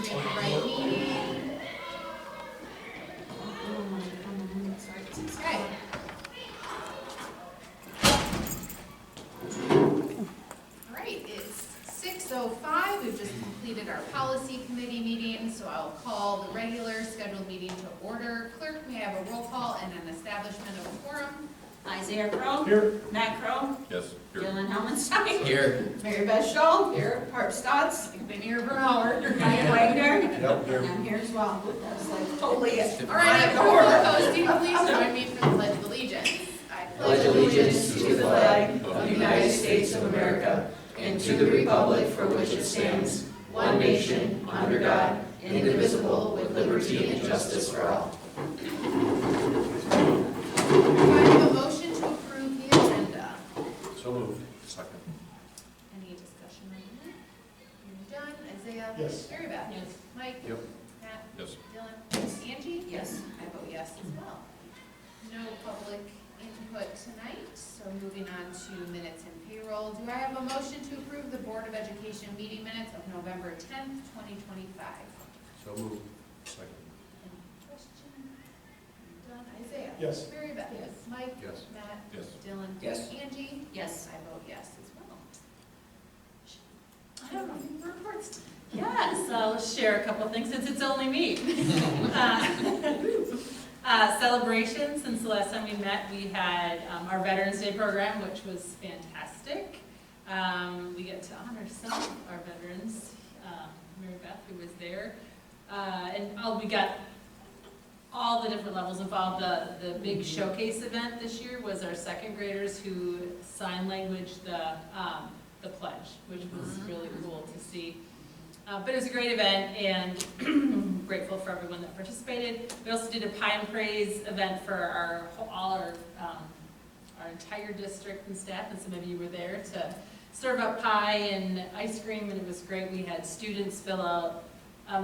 the right meeting. Okay. All right, it's 6:05. We've just completed our policy committee meeting, so I'll call the regular scheduled meeting to order. Clerk, may I have a roll call and an establishment of a quorum? Isaiah Crowe. Here. Matt Crowe. Yes. Here. Dylan Helmenstein. Here. Mary Beth Shaw. Here. Harp Stotts. Vinnie Bernauer. Ryan Wagner. Yep, here. And I'm here as well. That's like totally it. All right, before posting, please join me for the Pledge of Allegiance. I pledge allegiance to the flag of the United States of America and to the republic for which it stands, one nation, under God, indivisible, with liberty and justice for all. Do I have a motion to approve the agenda? So moved. Second. Any discussion on that? Hearing done. Isaiah? Yes. Mary Beth? Yes. Mike? Yep. Matt? Yes. Dylan? Angie? Yes. I vote yes as well. No public input tonight, so moving on to minutes and payroll. Do I have a motion to approve the Board of Education meeting minutes of November 10th, 2025? So moved. Second. Any question? Done. Isaiah? Yes. Mary Beth? Yes. Mike? Yes. Matt? Yes. Dylan? Yes. Angie? Yes. I vote yes as well. I have a reports. Yes, I'll share a couple things since it's only me. Celebrations, since the last time we met, we had our Veterans Day program, which was fantastic. We get to honor some of our veterans, Mary Beth, who was there. We got all the different levels involved. The big showcase event this year was our second graders who sign language the pledge, which was really cool to see. But it was a great event, and I'm grateful for everyone that participated. We also did a pie and praise event for our entire district and staff, and some of you were there to serve up pie and ice cream, and it was great. We had students fill out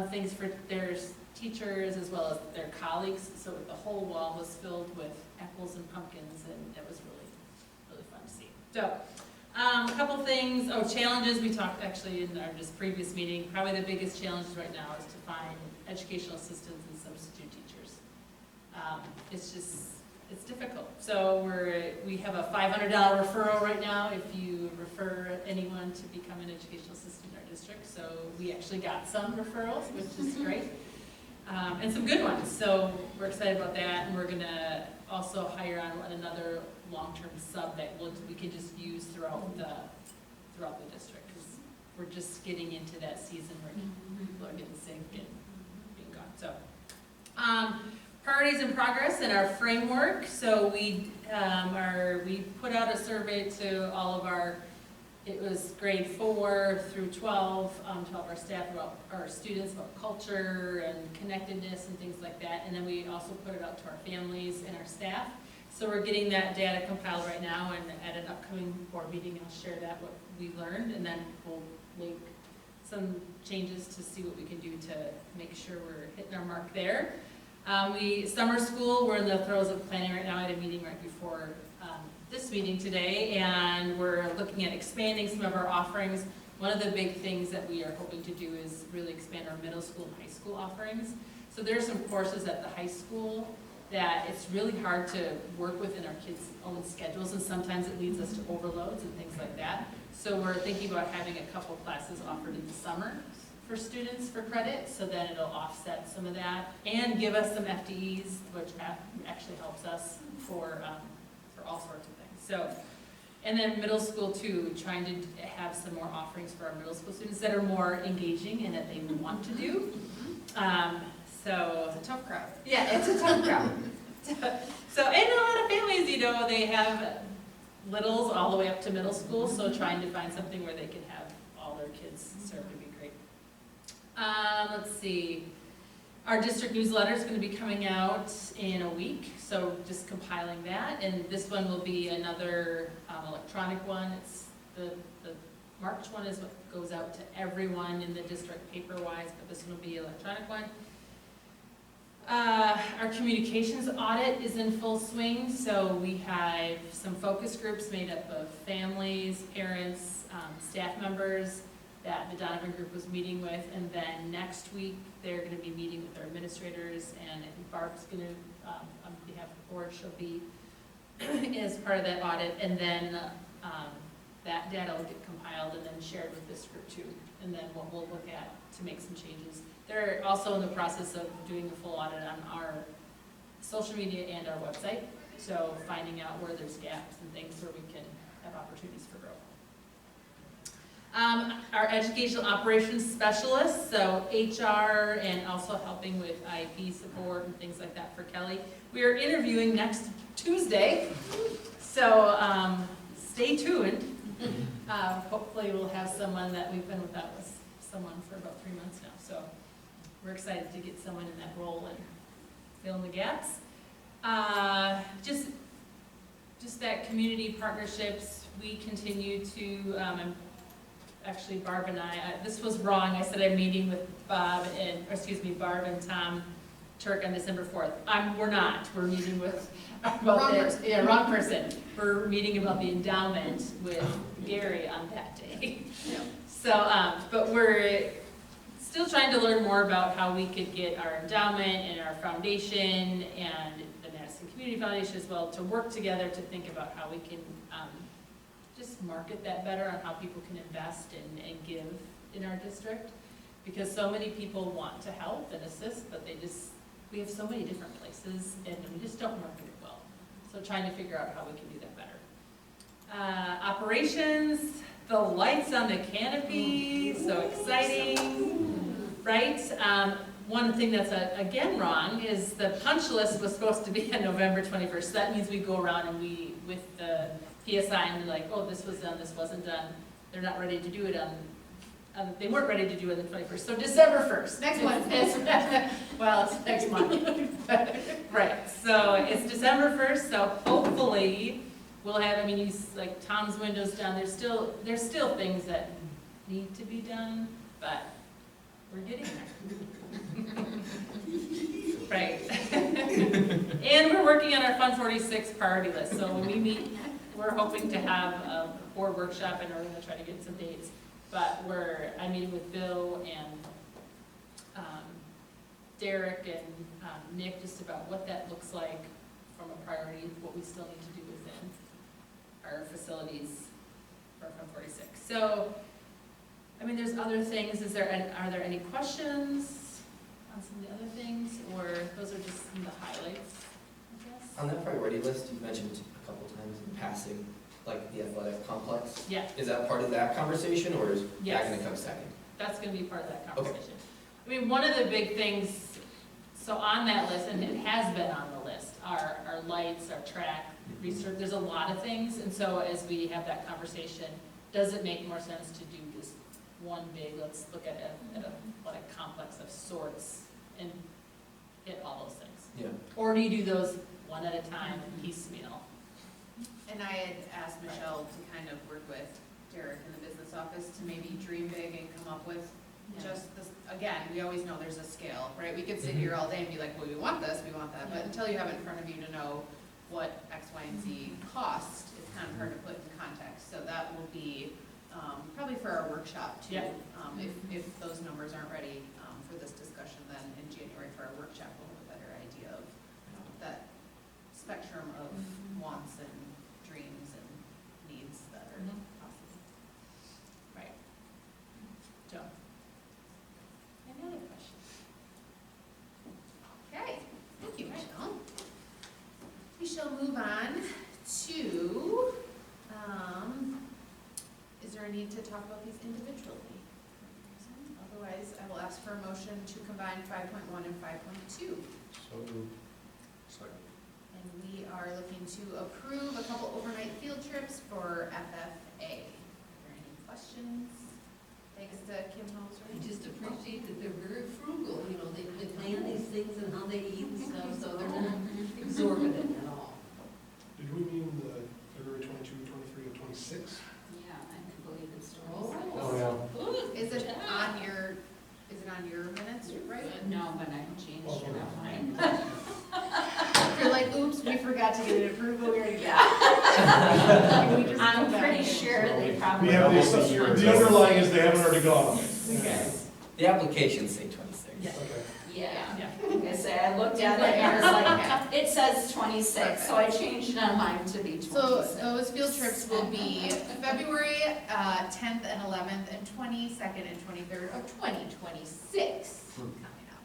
things for their teachers as well as their colleagues, so the whole wall was filled with apples and pumpkins, and it was really fun to see. So. A couple things, challenges, we talked actually in our just previous meeting. Probably the biggest challenge right now is to find educational assistants and substitute teachers. It's difficult. So we have a $500 referral right now if you refer anyone to become an educational assistant in our district. So we actually got some referrals, which is great. And some good ones. So we're excited about that, and we're gonna also hire on another long-term sub that we can just use throughout the district, because we're just getting into that season where people are getting sick and being gone. So, priorities and progress in our framework. So we put out a survey to all of it was grade 4 through 12, to all of our staff, about our students, about culture and connectedness and things like that. And then we also put it out to our families and our staff. So we're getting that data compiled right now, and at an upcoming board meeting, I'll share what we learned, and then we'll link some changes to see what we can do to make sure we're hitting our mark there. Summer school, we're in the throes of planning right now. I had a meeting right before this meeting today, and we're looking at expanding some of our offerings. One of the big things that we are hoping to do is really expand our middle school and high school offerings. So there are some courses at the high school that it's really hard to work within our kids' own schedules, and sometimes it leads us to overloads and things like that. So we're thinking about having a couple classes offered in the summer for students for credit, so that it'll offset some of that and give us some FTEs, which actually helps us for all sorts of things. So, and then middle school too, trying to have some more offerings for our middle school students that are more engaging and that they want to do. So It's a tough crowd. yeah, it's a tough crowd. So, and a lot of families, they have littles all the way up to middle school, so trying to find something where they can have all their kids served would be great. Let's see. Our district newsletter is going to be coming out in a week, so just compiling that, and this one will be another electronic one. It's the March one is what goes out to everyone in the district paper-wise, but this one will be an electronic one. Our communications audit is in full swing, so we have some focus groups made up of families, parents, staff members that the Donovan Group was meeting with, and then next week, they're gonna be meeting with their administrators, and I think Barb's gonna, on behalf of the board, she'll be as part of that audit, and then, that data will get compiled and then shared with this group too, and then what we'll look at to make some changes. They're also in the process of doing a full audit on our social media and our website, so finding out where there's gaps and things where we can have opportunities for growth. Our educational operations specialists, so HR and also helping with IEP support and things like that for Kelly. We are interviewing next Tuesday, so stay tuned. Hopefully we'll have someone that we've been without someone for about 3 months now, so we're excited to get someone in that role and fill in the gaps. Just that community partnerships, we continue to, actually Barb and I, this was wrong, I said I'm meeting with Barb and Tom Turk on December 4th. We're not, we're meeting with, Wrong person. Yeah, wrong person. We're meeting about the endowment with Gary on that day. Yeah. So, but we're still trying to learn more about how we could get our endowment and our foundation and the Madison Community Foundation as well to work together to think about how we can just market that better on how people can invest and give in our district. Because so many people want to help and assist, but we have so many different places and we just don't market it well. So trying to figure out how we can do that better. Operations, the lights on the canopy, so exciting, right? One thing that's again wrong is the punch list was supposed to be on November 21st. So that means we go around and we, with the PSI, and we're like, oh, this was done, this wasn't done. They're not ready to do it they weren't ready to do it on the 21st. So December 1st. Next one. Well, it's next month. Right, so it's December 1st, so hopefully we'll have, like Tom's windows done. There's still things that need to be done, but we're getting there. Right. And we're working on our Fund 46 priority list. So when we meet, we're hoping to have a board workshop, and we're going to try to get some dates. But I'm meeting with Bill and Derek and Nick just about what that looks like from a priority, what we still need to do within our facilities for Fund 46. So, there's other things. Are there any questions on some of the other things, or those are just some of the highlights, I guess? On that priority list, you mentioned a couple times in passing, like the athletic complex. Yeah. Is that part of that conversation, or is Yes. that gonna come second? That's gonna be part of that conversation. One of the big things, so on that list, and it has been on the list, are our lights, our track, research, there's a lot of things, and so as we have that conversation, does it make more sense to do just one big, let's look at a complex of sorts and hit all those things? Yeah. Or do you do those one at a time, piecemeal? And I had asked Michelle to kind of work with Derek in the business office to maybe dream big and come up with just this, again, we always know there's a scale, right? We could sit here all day and be like, well, we want this, we want that, but until you have it in front of you to know what X, Y, and Z cost, it's kind of hard to put in context. So that will be probably for our workshop too. Yeah. If those numbers aren't ready for this discussion, then in January for our workshop, we'll have a better idea of that spectrum of wants and dreams and needs that are possible. Right. Joe? Any other questions? Okay, thank you, Michelle. We shall move on to, is there a need to talk about these individually? Otherwise, I will ask for a motion to combine 5.1 and 5.2. So moved. Second. And we are looking to approve a couple overnight field trips for FFA. Are there any questions? Thanks to Kim I Holzer. just appreciate that they're very frugal, they plan these things and how they eat and stuff, so they're not exorbitant at all. Did we mean the February 22, 23, and 26? Yeah, I can believe it's. Oh, yeah. Good Is it job. on your minutes, right? No, but I can change Oh, it okay. on mine. if you're like, oops, we forgot to get it approved, but we already got it. I'm pretty sure they probably. We have Almost a the, year the ago. underlying is they haven't already gone. Okay. The applications say 26. Yeah. Okay. Yeah, Yeah. like I say, I looked at it and I was like, it says 26, so I changed it on mine to be 26. So those field trips will be February 10th and 11th and 22nd and 23rd of 2026 coming up.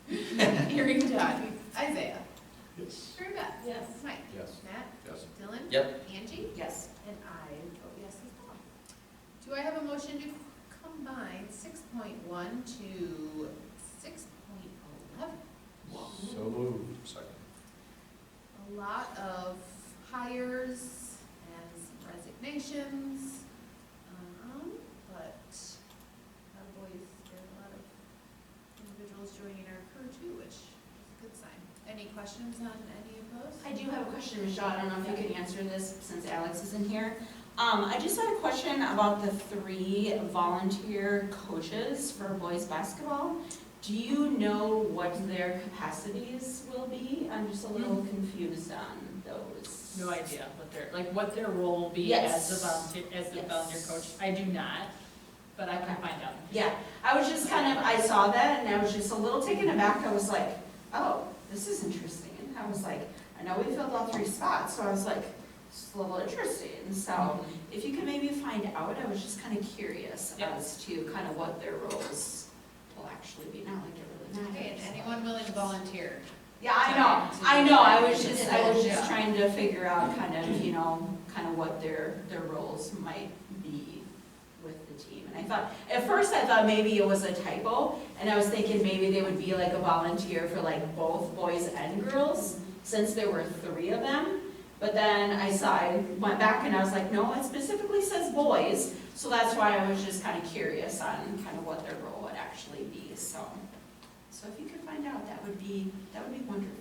Okay. Hearing done. Isaiah. Yes. Mary Beth. Yes. Mike. Yes. Matt. Yes. Dylan. Yep. Angie. Yes. And I vote yes as well. Do I have a motion to combine 6.1 to 6.11? So moved. Second. A lot of hires and some resignations, but a lot of boys, there's a lot of individuals joining our crew too, which is a good sign. Any questions on any of those? I do have a question, Michelle, I don't know if you can answer this since Alex isn't here. I just had a question about the 3 volunteer coaches for boys basketball. Do you know what their capacities will be? I'm just a little confused on those. No idea what their role will be Yes. as the Yes. volunteer coach. I do not, but I can find out. Yeah, I was just kind of, I saw that and I was just a little taken aback. I was like, oh, this is interesting. And I was like, I know we filled all 3 spots, so I was like, it's a little interesting. So if you could maybe find out, I was just kind of curious Yep. as to kind of what their roles will actually be. Not like it really Okay, matters. and anyone willing to volunteer? Yeah, I know, I was just Yeah. trying to figure out kind of what their roles might be with the team. And I thought, at first I thought maybe it was a typo, and I was thinking maybe they would be like a volunteer for like both boys and girls, since there were 3 of them. But then I went back and I was like, no, it specifically says boys, so that's why I was just kind of curious on kind of what their role would actually be, so if you could find out, that would be wonderful.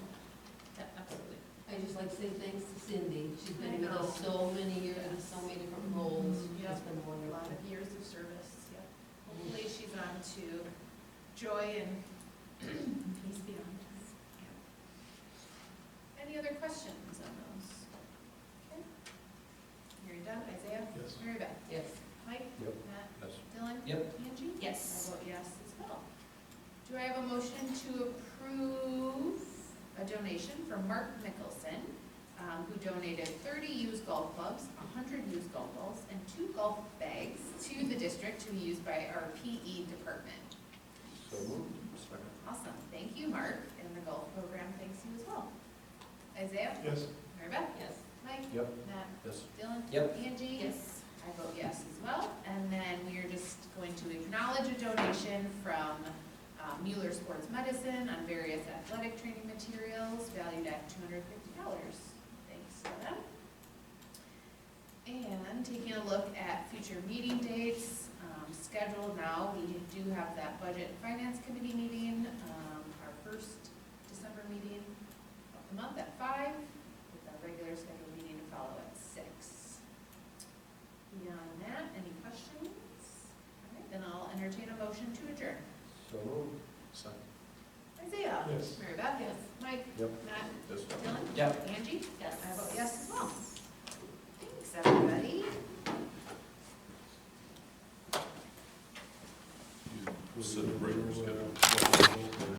Yeah, absolutely. I just like to say thanks to Cindy. She's been with us so many years, in so many different roles. Yep. It's been A lot wonderful. of years of service, yep. Hopefully she's on to joy and peace beyond. Yeah. Any other questions on those? Okay. Hearing done, Isaiah? Yes. Mary Beth? Yes. Mike? Yep. Matt? Yes. Dylan? Yep. Angie? Yes. I vote yes as well. Do I have a motion to approve a donation from Mark Mickelson, who donated 30 used golf clubs, 100 used golf balls, and 2 golf bags to the district to be used by our PE department? So moved. Second. Awesome, thank you, Mark, and the golf program thanks you as well. Isaiah? Yes. Mary Beth? Yes. Mike? Yep. Matt? Yes. Dylan? Yep. Angie? Yes. I vote yes as well. And then we are just going to acknowledge a donation from Mueller Sports Medicine on various athletic training materials valued at $250. Thanks to them. And taking a look at future meeting dates, scheduled now, we do have that Budget and Finance Committee meeting, our first December meeting of the month at 5, with our regular scheduled meeting to follow at 6. Beyond that, any questions? All right, then I'll entertain a motion to adjourn. So moved. Second. Isaiah? Yes. Mary Beth? Yes. Mike? Yep. Matt? Yes. Dylan? Yep. Angie?